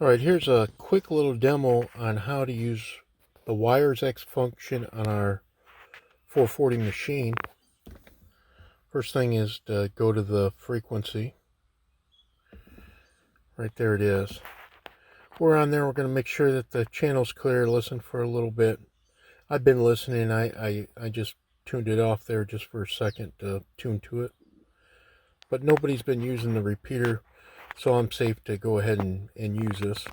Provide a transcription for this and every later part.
Alright, here's a quick little demo on how to use the wires X function on our 440 machine. First thing is to go to the frequency. Right there it is. We're on there, we're going to make sure that the channel's clear, listen for a little bit. I've been listening, I just tuned it off there just for a second to tune to it. But nobody's been using the repeater, so I'm safe to go ahead and use this.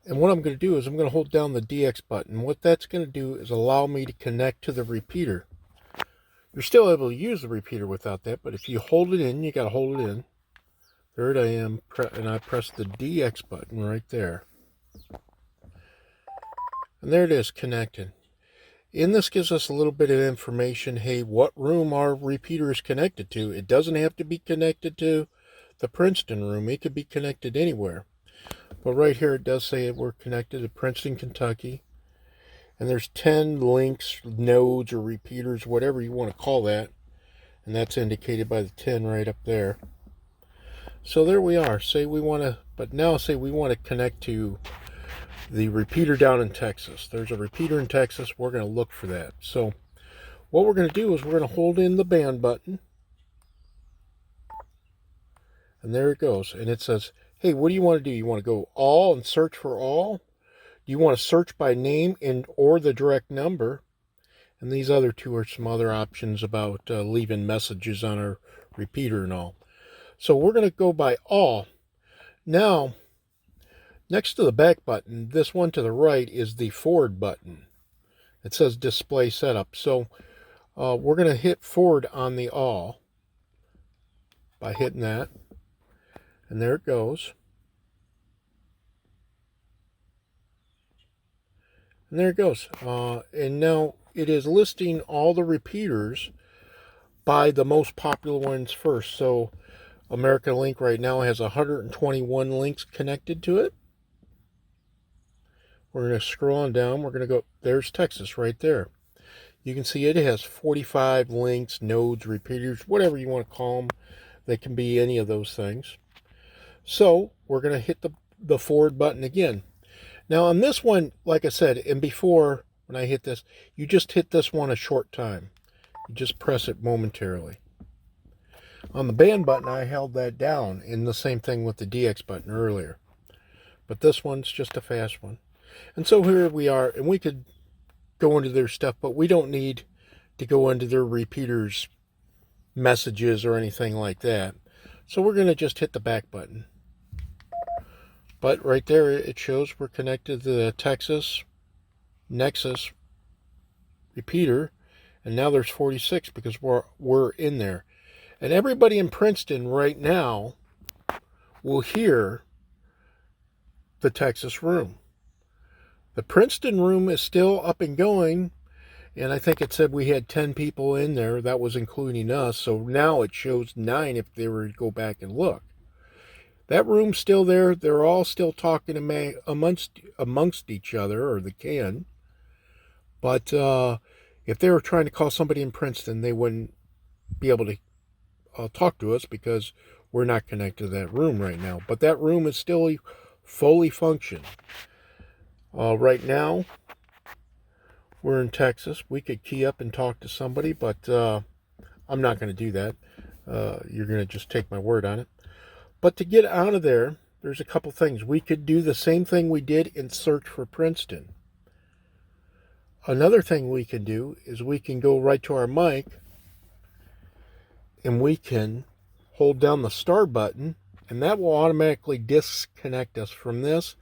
And what I'm going to do is I'm going to hold down the DX button. What that's going to do is allow me to connect to the repeater. You're still able to use the repeater without that, but if you hold it in, you got to hold it in. There I am, and I press the DX button right there. And there it is, connected. And this gives us a little bit of information. Hey, what room our repeater is connected to. It doesn't have to be connected to the Princeton room. It could be connected anywhere. But right here it does say we're connected to Princeton, Kentucky. And there's 10 links, nodes, or repeaters, whatever you want to call that. And that's indicated by the 10 right up there. So there we are. Say we want to, but now say we want to connect to the repeater down in Texas. There's a repeater in Texas. We're going to look for that. So what we're going to do is we're going to hold in the band button. And there it goes. And it says, hey, what do you want to do? You want to go all and search for all? Do you want to search by name and or the direct number? And these other two are some other options about leaving messages on our repeater and all. So we're going to go by all. Now, next to the back button, this one to the right is the forward button. It says display setup. So we're going to hit forward on the all by hitting that. And there it goes. And there it goes. And now it is listing all the repeaters by the most popular ones first. So American Link right now has 121 links connected to it. We're going to scroll on down. We're going to go, there's Texas right there. You can see it has 45 links, nodes, repeaters, whatever you want to call them. They can be any of those things. So we're going to hit the forward button again. Now on this one, like I said, and before when I hit this, you just hit this one a short time. You just press it momentarily. On the band button, I held that down, and the same thing with the DX button earlier. But this one's just a fast one. And so here we are, and we could go into their stuff, but we don't need to go into their repeaters messages or anything like that. So we're going to just hit the back button. But right there it shows we're connected to the Texas Nexus repeater, and now there's 46 because we're in there. And everybody in Princeton right now will hear the Texas room. The Princeton room is still up and going, and I think it said we had 10 people in there. That was including us. So now it shows 9 if they were to go back and look. That room's still there. They're all still talking amongst each other, or they can. But if they were trying to call somebody in Princeton, they wouldn't be able to talk to us because we're not connected to that room right now. But that room is still fully functioning. Right now, we're in Texas. We could key up and talk to somebody, but I'm not going to do that. You're going to just take my word on it. But to get out of there, there's a couple things. We could do the same thing we did in search for Princeton. Another thing we can do is we can go right to our mic and we can hold down the star button, and that will automatically disconnect us from this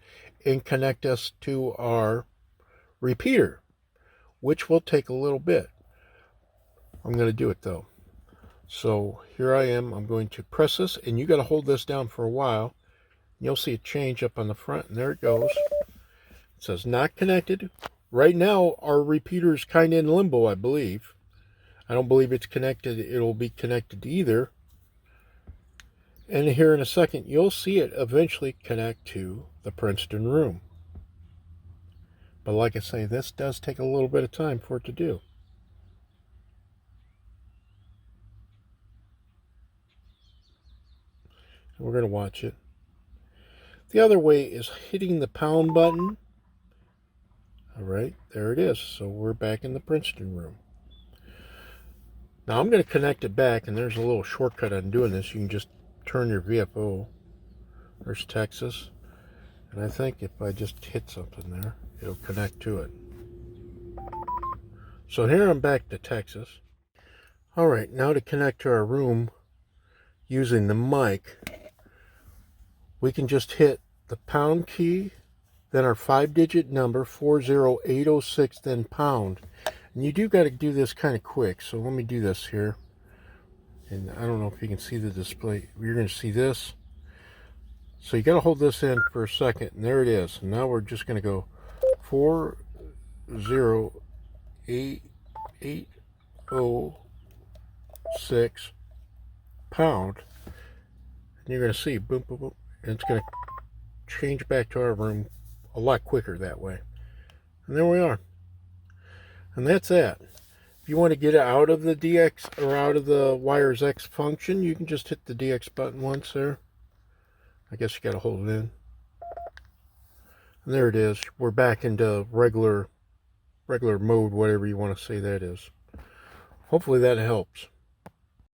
and connect us to our repeater, which will take a little bit. I'm going to do it though. So here I am. I'm going to press this, and you got to hold this down for a while. You'll see it change up on the front, and there it goes. It says not connected. Right now, our repeater is kind of in limbo, I believe. I don't believe it's connected. It'll be connected either. And here in a second, you'll see it eventually connect to the Princeton room. But like I say, this does take a little bit of time for it to do. We're going to watch it. The other way is hitting the pound button. All right, there it is. So we're back in the Princeton room. Now I'm going to connect it back, and there's a little shortcut on doing this. You can just turn your VFO. There's Texas. And I think if I just hit something there, it'll connect to it. So here I'm back to Texas. All right, now to connect to our room using the mic, we can just hit the pound key, then our 5-digit number, 40806, then pound. And you do got to do this kind of quick, so let me do this here. And I don't know if you can see the display. You're going to see this. So you got to hold this in for a second, and there it is. And now we're just going to go 40806 pound. And you're going to see boom, boom, boom. And it's going to change back to our room a lot quicker that way. And there we are. And that's that. If you want to get out of the DX or out of the wires X function, you can just hit the DX button once there. I guess you got to hold it in. And there it is. We're back into regular mode, whatever you want to say that is. Hopefully that helps.